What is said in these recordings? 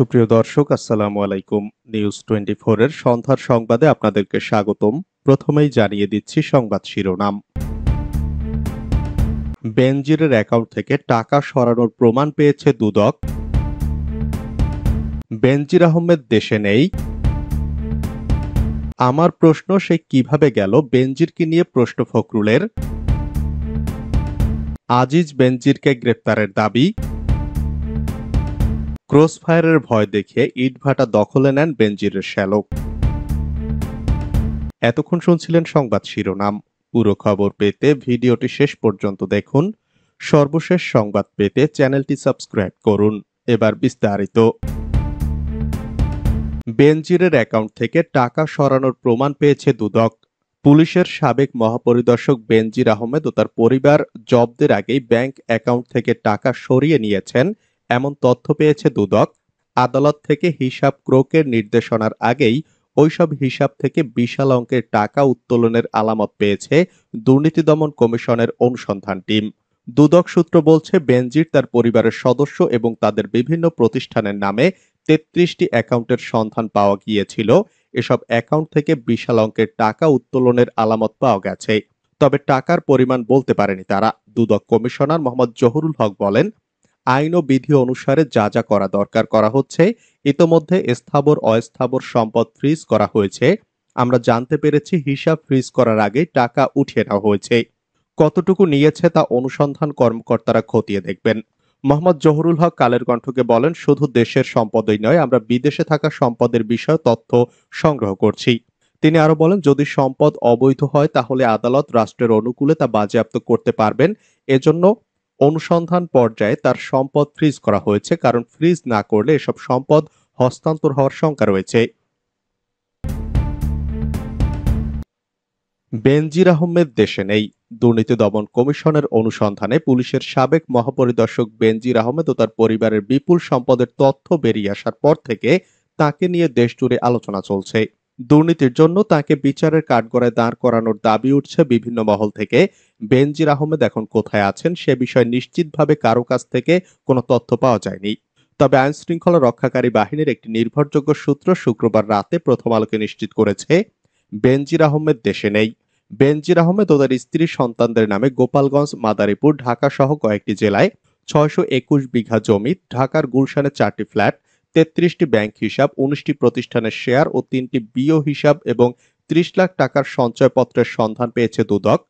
সুপ্রিয় দর্শক, আসসালামু আলাইকুম। নিউজ 24 এর সন্ধ্যার সংবাদে আপনাদেরকে স্বাগতম। প্রথমেই জানিয়ে দিচ্ছি সংবাদ শিরোনাম। বেনজিরের অ্যাকাউন্ট থেকে টাকা সরানোর প্রমাণ পেয়েছে দুদক। বেনজির আহমেদ দেশে নেই। আমার প্রশ্ন, সে কিভাবে গেল? বেনজিরকে নিয়ে প্রশ্ন ফখরুলের। আজিজ বেনজিরকে গ্রেপ্তারের দাবি। ক্রসফায়ারের ভয় দেখিয়ে ইটভাটা দখলে নেন বেনজিরের শ্যালক। এতক্ষণ শুনছিলেন সংবাদ শিরোনাম। পুরো খবর পেতে ভিডিওটি শেষ পর্যন্ত দেখুন। সর্বশেষ সংবাদ পেতে চ্যানেলটি সাবস্ক্রাইব করুন। এবার বিস্তারিত। বেনজিরের অ্যাকাউন্ট থেকে টাকা সরানোর প্রমাণ পেয়েছে দুদক। পুলিশের সাবেক মহাপরিদর্শক বেনজির আহমেদ ও তার পরিবার জব্দের আগেই ব্যাংক অ্যাকাউন্ট থেকে টাকা সরিয়ে নিয়েছেন এমন তথ্য পেয়েছে দুদক। আদালত থেকে হিসাব ক্রোকের নির্দেশনার আগেই ওইসব হিসাব থেকে বিশাল অঙ্কের টাকা উত্তোলনের আলামত পেয়েছে দুর্নীতি দমন কমিশনের অনুসন্ধান টিম। দুদক সূত্র বলছে, বেনজির, তার পরিবারের সদস্য এবং তাদের বিভিন্ন প্রতিষ্ঠানের নামে ৩৩টি অ্যাকাউন্টের সন্ধান পাওয়া গিয়েছিল। এসব অ্যাকাউন্ট থেকে বিশাল অঙ্কের টাকা উত্তোলনের আলামত পাওয়া গেছে, তবে টাকার পরিমাণ বলতে পারেনি তারা। দুদক কমিশনার মোহাম্মদ জহুরুল হক বলেন, আইন ও বিধি অনুসারে যা যা করা দরকার করা হচ্ছে। ইতোমধ্যে স্থাবর অস্থাবর সম্পদ ফ্রিজ করা হয়েছে। আমরা জানতে পেরেছি হিসাব ফ্রিজ করার আগে টাকা উঠিয়ে নেওয়া হয়েছে। কতটুকু নিয়েছে তা অনুসন্ধান কর্মকর্তারা খতিয়ে দেখবেন। মোহাম্মদ জহুরুল হক কালের কণ্ঠকে বলেন, শুধু দেশের সম্পদই নয়, আমরা বিদেশে থাকা সম্পদের বিষয়ে তথ্য সংগ্রহ করছি। তিনি আরো বলেন, যদি সম্পদ অবৈধ হয় তাহলে আদালত রাষ্ট্রের অনুকূলে তা বাজেয়াপ্ত করতে পারবেন। এজন্য অনুসন্ধান পর্যায়ে তার সম্পদ ফ্রিজ করা হয়েছে, কারণ ফ্রিজ না করলে এসব সম্পদ হস্তান্তর হওয়ার শঙ্কা রয়েছে। বেনজির আহমেদ দেশে নেই। দুর্নীতি দমন কমিশনের অনুসন্ধানে পুলিশের সাবেক মহাপরিদর্শক বেনজির আহমেদ ও তার পরিবারের বিপুল সম্পদের তথ্য বেরিয়ে আসার পর থেকে তাকে নিয়ে দেশজুড়ে আলোচনা চলছে। দুর্নীতির জন্য তাকে বিচারের কাঠগড়ায় দাঁড় করানোর দাবি উঠছে বিভিন্ন মহল থেকে। বেনজির আহমেদ এখন কোথায় আছেন সে বিষয়ে নিশ্চিতভাবে কারো কাছ থেকে কোনো তথ্য পাওয়া যায়নি। তবে আইন শৃঙ্খলা রক্ষাকারী বাহিনীর একটি নির্ভরযোগ্য সূত্র শুক্রবার রাতে প্রথম আলোকে নিশ্চিত করেছে, বেনজির আহমেদ দেশে নেই। বেনজির আহমেদ ও তার স্ত্রী সন্তানদের নামে গোপালগঞ্জ, মাদারীপুর, ঢাকা সহ কয়েকটি জেলায় ৬২১ বিঘা জমি, ঢাকার গুলশানে ৪টি ফ্ল্যাট, ৩৩টি ব্যাংক হিসাব, ১৯টি প্রতিষ্ঠানের শেয়ার ও ৩টি বিও হিসাব এবং ৩০ লাখ টাকার সঞ্চয়পত্রের সন্ধান পেয়েছে দুদক।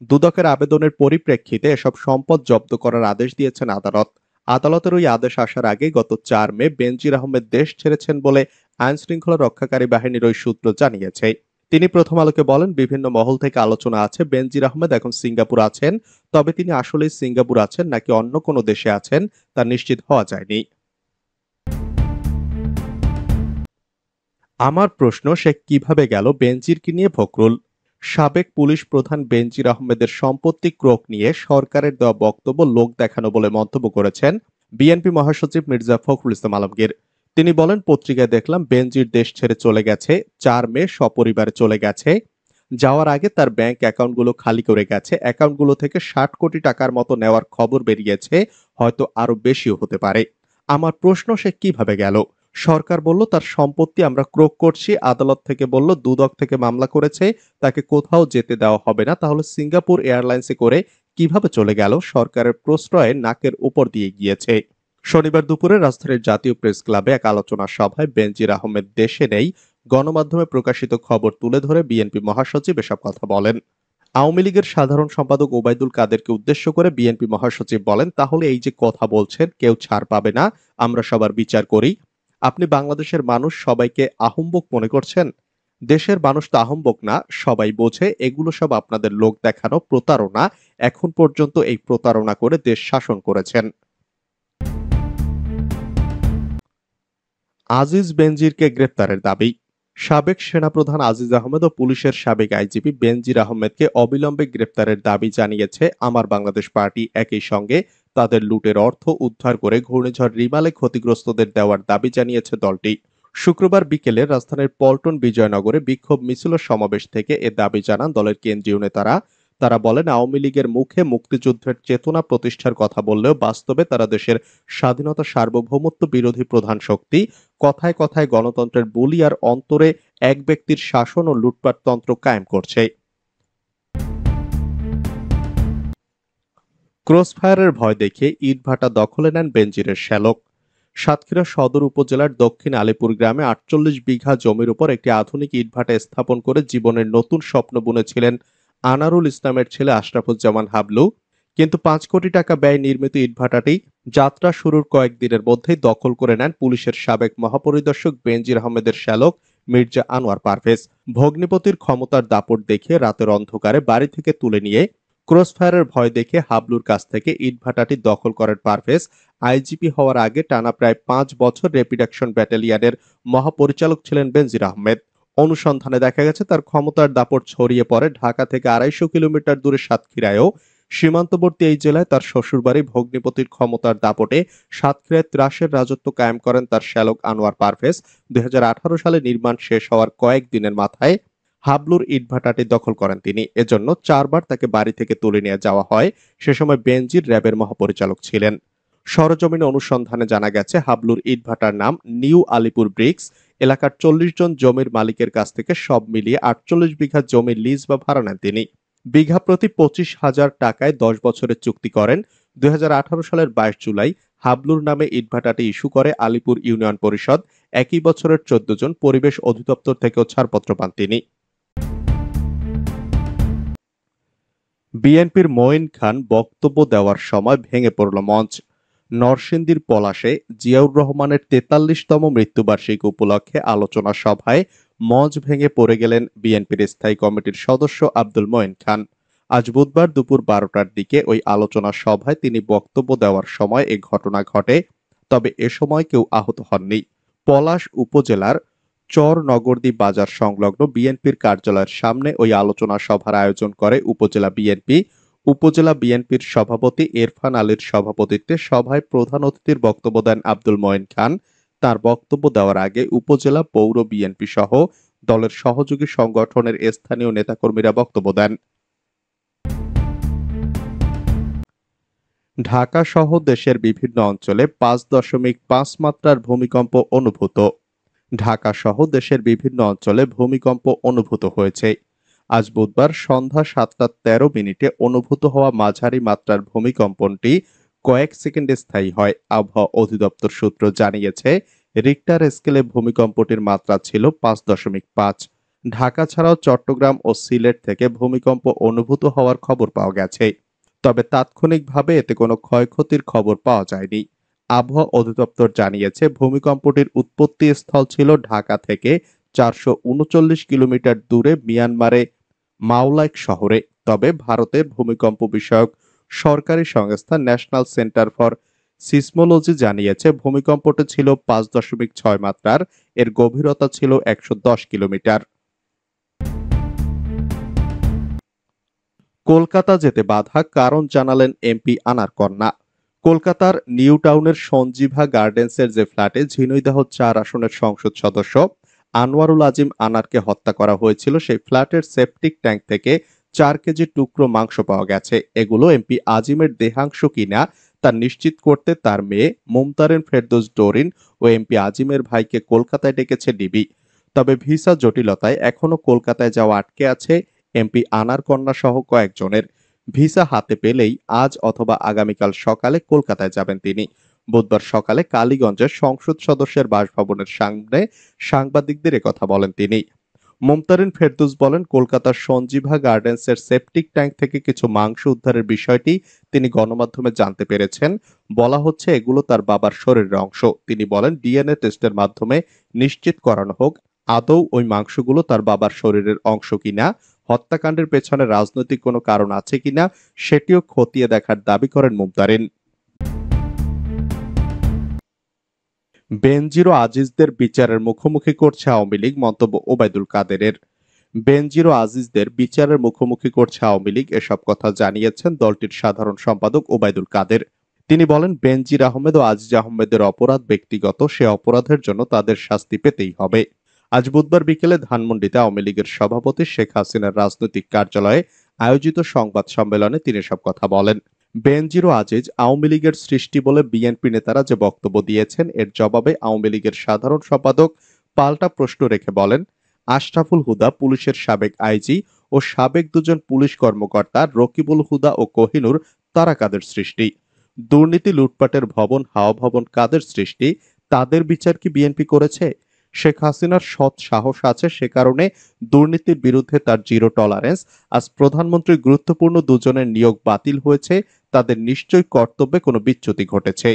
দুদকের আবেদনের পরিপ্রেক্ষিতে এসব সম্পদ জব্দ করার আদেশ দিয়েছেন আদালত। আদালতের ওই আদেশ আসার আগে গত ৪ মে বেনজির আহমেদ দেশ ছেড়েছেন বলে আইন শৃঙ্খলা রক্ষাকারী বাহিনীর ওই সূত্র জানিয়েছে। তিনি প্রথম আলোকে বলেন, বিভিন্ন মহল থেকে আলোচনা আছে বেনজির আহমেদ এখন সিঙ্গাপুর আছেন, তবে তিনি আসলেই সিঙ্গাপুর আছেন নাকি অন্য কোনো দেশে আছেন তা নিশ্চিত হওয়া যায়নি। আমার প্রশ্ন, সে কিভাবে গেল? বেনজিরকে নিয়ে ফখরুল। সাবেক পুলিশ প্রধান বেনজির আহমেদের সম্পত্তি ক্রোক নিয়ে সরকারের দেওয়া বক্তব্য লোক দেখানো বলে মন্তব্য করেছেন বিএনপি মহাসচিব মির্জা ফখরুল ইসলাম আলমগীর। তিনি বলেন, পত্রিকায় দেখলাম বেনজির দেশ ছেড়ে চলে গেছে, ৪ মে সপরিবারে চলে গেছে। যাওয়ার আগে তার ব্যাংক অ্যাকাউন্টগুলো খালি করে গেছে। অ্যাকাউন্টগুলো থেকে ৬০ কোটি টাকার মতো নেওয়ার খবর বেরিয়েছে, হয়তো আরো বেশিও হতে পারে। আমার প্রশ্ন, সে কিভাবে গেল? সরকার বলল তার সম্পত্তি আমরা ক্রোক করছি, আদালত থেকে বলল দুদক থেকে মামলা করেছে, তাকে কোথাও যেতে দেওয়া হবে না। তাহলে সিঙ্গাপুর এয়ারলাইন্সে করে কিভাবে চলে গেল? সরকারের প্রশ্রয়ে নাকের উপর দিয়ে গিয়েছে। শনিবার দুপুরে রাজধানীর জাতীয় প্রেস ক্লাবে এক আলোচনা সভায় বেনজির আহমেদ দেশে নেই গণমাধ্যমে প্রকাশিত খবর তুলে ধরে বিএনপি মহাসচিব এসব কথা বলেন। আওয়ামী লীগের সাধারণ সম্পাদক ওবায়দুল কাদেরকে উদ্দেশ্য করে বিএনপি মহাসচিব বলেন, তাহলে এই যে কথা বলছেন কেউ ছাড় পাবে না, আমরা সবার বিচার করি। আপনি বাংলাদেশের মানুষ সবাইকে আহম্বক মনে করছেন? দেশের মানুষ তো আহম্বক না, সবাই বোঝে এগুলো সব আপনাদের লোক দেখানো প্রতারণা। এখন পর্যন্ত এই প্রতারণা করে দেশ শাসন করেছেন। আজিজ বেনজিরকে গ্রেপ্তারের দাবি। সাবেক সেনাপ্রধান আজিজ আহমেদ ও পুলিশের সাবেক আইজিপি বেনজির আহমেদকে অবিলম্বে গ্রেপ্তারের দাবি জানিয়েছে আমার বাংলাদেশ পার্টি। একই সঙ্গে তাদের লুটের অর্থ উদ্ধার করে ঘূর্ণিঝড় রিমালে ক্ষতিগ্রস্তদের দেওয়ার দাবি জানিয়েছে দলটি। শুক্রবার বিকেলে রাজধানীর পল্টন বিজয়নগরে বিক্ষোভ মিছিল ও সমাবেশ থেকে এ দাবি জানান দলের কেন্দ্রীয় নেতারা। তারা বলেন, আওয়ামী লীগের মুখে মুক্তিযুদ্ধের চেতনা প্রতিষ্ঠার কথা বললেও বাস্তবে তারা দেশের স্বাধীনতা সার্বভৌমত্ব বিরোধী প্রধান শক্তি। কথায় কথায় গণতন্ত্রের বুলি আর অন্তরে এক ব্যক্তির শাসন ও লুটপাটতন্ত্র কায়েম করছে। ক্রসফায়ারের ভয় দেখিয়ে ইটভাটা দখলে নেন বেনজিরের শ্যালক। সাতক্ষীরা সদর উপজেলার দক্ষিণ আলীপুর গ্রামে ৪৮ বিঘা জমির উপর একটি আধুনিক ইটভাটা স্থাপন করে জীবনের নতুন স্বপ্ন বুনেছিলেন আনারুল ইসলামের ছেলে আশরাফুজ্জামান হাবলু। কিন্তু ৫ কোটি টাকা ব্যয় নির্মিত ইটভাটাটি যাত্রা শুরুর কয়েকদিনের মধ্যেই দখল করে নেন পুলিশের সাবেক মহাপরিদর্শক বেনজির আহমেদের শ্যালক মির্জা আনোয়ার পারভেজ। ভগ্নিপতির ক্ষমতার দাপট দেখিয়ে রাতের অন্ধকারে বাড়ি থেকে তুলে নিয়ে ক্রসফায়ারের ভয় দেখে হাবলুর কাছ থেকে ইটভাটাটি দখল করেন পারভেজ। আইজিপি হওয়ার আগে টানা প্রায় ৫ বছর র্যাপিড অ্যাকশন ব্যাটালিয়নের মহাপরিচালক ছিলেন বেনজির আহমেদ। অনুসন্ধানে দেখা গেছে তার ক্ষমতার দাপট ছড়িয়ে পড়ে ঢাকা থেকে ২৫০ কিলোমিটার দূরে সাতক্ষীরায়ও। সীমান্তবর্তী এই জেলায় তার শ্বশুরবাড়ি। ভগ্নিপতির ক্ষমতার দাপটে সাতক্ষীরায় ত্রাসের রাজত্ব কায়েম করেন তার শ্যালক আনোয়ার পারভেজ। ২০১৮ সালে নির্মাণ শেষ হওয়ার কয়েকদিনের মাথায় হাবলুর ইটভাটাটি দখল করেন তিনি। এজন্য ৪ বার তাকে বাড়ি থেকে তুলে নিয়ে যাওয়া হয়। সে সময় বেনজির র্যাবের মহাপরিচালক ছিলেন। সরেজমিনে অনুসন্ধানে জানা গেছে হাবলুর ইটভাটার নাম নিউ আলীপুর ব্রিক্স। এলাকার ৪০ জন জমির মালিকের কাছ থেকে সব মিলিয়ে ৪৮ বিঘা জমি লিজ বা ভাড়া নেন তিনি। বিঘা প্রতি ২৫,০০০ টাকায় ১০ বছরের চুক্তি করেন। ২০১৮ সালের ২২ জুলাই হাবলুর নামে ইটভাটাটি ইস্যু করে আলীপুর ইউনিয়ন পরিষদ। একই বছরের ১৪ জন পরিবেশ অধিদপ্তর থেকেও ছাড়পত্র পান তিনি। বিএনপির মঈন খান বক্তব্য দেওয়ার সময় ভেঙে পড়ল মঞ্চ। নরসিংদীর পলাশে জিয়াউর রহমানের ৪৩তম মৃত্যুবার্ষিকী উপলক্ষে আলোচনা সভায় মঞ্চ ভেঙে পড়ে গেলেন বিএনপির স্থায়ী কমিটির সদস্য আব্দুল মঈন খান। আজ বুধবার দুপুর ১২টার দিকে ওই আলোচনা সভায় তিনি বক্তব্য দেওয়ার সময় এ ঘটনা ঘটে। তবে এ সময় কেউ আহত হননি। পলাশ উপজেলার চরনগরদী বাজার সংলগ্ন বিএনপির কার্যালয়ের সামনে ওই আলোচনা সভার আয়োজন করে উপজেলা বিএনপি। উপজেলা বিএনপির সভাপতি এরফান আলীর সভাপতিত্বে সভায় প্রধান অতিথির বক্তব্য দেন আব্দুল মঈন খান। তার বক্তব্য দেওয়ার আগে উপজেলা পৌর বিএনপি সহ দলের সহযোগী সংগঠনের স্থানীয় নেতাকর্মীরা বক্তব্য দেন। ঢাকা সহ দেশের বিভিন্ন অঞ্চলে ৫.৫ মাত্রার ভূমিকম্প অনুভূত। ঢাকা সহ দেশের বিভিন্ন অঞ্চলে ভূমিকম্প অনুভূত হয়েছে। আজ বুধবার সন্ধ্যা ৭টা ১৩ মিনিটে অনুভূত হওয়া মাঝারি মাত্রার ভূমিকম্পনটি কয়েক সেকেন্ডে স্থায়ী হয়। আবহাওয়া অধিদপ্তর সূত্র জানিয়েছে, রিক্টার স্কেলে ভূমিকম্পটির মাত্রা ছিল ৫.৫। ঢাকা ছাড়াও চট্টগ্রাম ও সিলেট থেকে ভূমিকম্প অনুভূত হওয়ার খবর পাওয়া গেছে। তবে তাৎক্ষণিকভাবে এতে কোনো ক্ষয়ক্ষতির খবর পাওয়া যায়নি। আবহাওয়া অধিদপ্তর জানিয়েছে, ভূমিকম্পটির উৎপত্তি স্থল ছিল ঢাকা থেকে ৪৩৯ কিলোমিটার দূরে মিয়ানমারে মাওলাইক শহরে। তবে ভারতের ভূমিকম্প বিষয়ক সরকারি সংস্থা ন্যাশনাল সেন্টার ফর সিসমোলজি জানিয়েছে, ভূমিকম্পটি ছিল ৫.৬ মাত্রার। এর গভীরতা ছিল ১১০ কিলোমিটার। কলকাতা যেতে বাধা, কারণ জানালেন এমপি আনার কন্যা। কলকাতার নিউ টাউনের সঞ্জীভা গার্ডেন্সের যে ফ্ল্যাটে ঝিনাইদহ ৪ আসনের সংসদ সদস্য আনোয়ারুল আজিম আনারকে হত্যা করা হয়েছিল, সেই ফ্ল্যাটের সেপটিক ট্যাঙ্ক থেকে ৪ কেজি টুকরো মাংস পাওয়া গেছে। এগুলো এমপি আজিমের দেহাংশ কিনা তা নিশ্চিত করতে তার মেয়ে মুমতারিন ফেরদৌস ডোরিন ও এমপি আজিমের ভাইকে কলকাতায় ডেকেছে ডিবি। তবে ভিসা জটিলতায় এখনো কলকাতায় যাওয়া আটকে আছে এমপি আনার কন্যা সহ কয়েকজনের। ভিসা হাতে পেলেই আজ অথবা আগামীকাল সকালে কলকাতায় যাবেন তিনি। বুধবার সকালে কালীগঞ্জের সংসদ সদস্যের বাসভবনের সামনে সাংবাদিকদের একথা বলেন তিনি। মুমতারিন ফেরদৌস বলেন, কলকাতার সঞ্জীভা গার্ডেন্সের সেপটিক ট্যাঙ্ক থেকে কিছু মাংস উদ্ধারের বিষয়টি তিনি গণমাধ্যমে জানতে পেরেছেন। বলা হচ্ছে এগুলো তার বাবার শরীরের অংশ। তিনি বলেন, ডিএনএ টেস্টের মাধ্যমে নিশ্চিত করানো হোক আদৌ ওই মাংসগুলো তার বাবার শরীরের অংশ কিনা। হত্যাকাণ্ডের পেছনে রাজনৈতিক কোনো কারণ আছে কিনা সেটিও খতিয়ে দেখার দাবি করেন মুমতারিন। বেনজির ও আজিজদের বিচারের মুখোমুখি করছে আওয়ামী লীগ, মন্তব্য ওবায়দুল কাদেরের। বেনজির ও আজিজদের বিচারের মুখোমুখি করছে আওয়ামী লীগ, এসব কথা জানিয়েছেন দলটির সাধারণ সম্পাদক ওবায়দুল কাদের। তিনি বলেন, বেনজির আহমেদ ও আজিজ আহমেদের অপরাধ ব্যক্তিগত, সে অপরাধের জন্য তাদের শাস্তি পেতেই হবে। আজ বুধবার বিকেলে ধানমন্ডিতে আওয়ামী লীগের সভাপতি শেখ হাসিনার রাজনৈতিক কার্যালয়ে আয়োজিত সংবাদ সম্মেলনে তিনি সব কথা বলেন। বেনজির আজিজ আওয়ামী লীগের সৃষ্টি বলে বিএনপি নেতারা যে বক্তব্য দিয়েছেন, এর জবাবে আওয়ামী লীগের সাধারণ সম্পাদক পাল্টা প্রশ্ন রেখে বলেন, আশরাফুল হুদা পুলিশের সাবেক আইজি ও সাবেক দুজন পুলিশ কর্মকর্তা রকিবুল হুদা ও কোহিনুর তারা কাদের সৃষ্টি? দুর্নীতি লুটপাটের ভবন হাওয়া ভবন কাদের সৃষ্টি? তাদের বিচার কি বিএনপি করেছে? শেখ হাসিনার সৎ সাহস আছে, সে কারণে দুর্নীতির বিরুদ্ধে তার জিরো টলারেন্স। আজ প্রধানমন্ত্রীর গুরুত্বপূর্ণ দুজনের নিয়োগ বাতিল হয়েছে, তাদের নিশ্চয়ই কর্তব্যে কোনো বিচ্যুতি ঘটেছে।